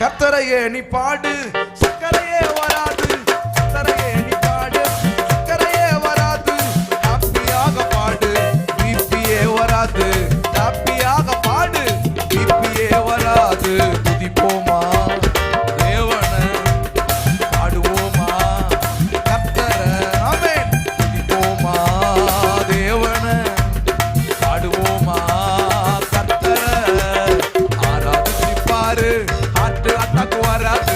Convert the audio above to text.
கர்த்தரையே நீ பாடு, சக்கரையே வராது. கர்த்தரையே நீ பாடு, சக்கரையே வராது. ஹாப்பியாக பாடு, பிபியே வராது. ஹாப்பியாக பாடு, பிபியே வராது. துதிப்போமா தேவனை, பாடுவோமா கர்த்தரை. ஆமென். துதிப்போமா தேவனை, பாடுவோமா கர்த்தரை. ஆராதிச்சு பாரு, ஹார்ட் அட்டாக் வராது.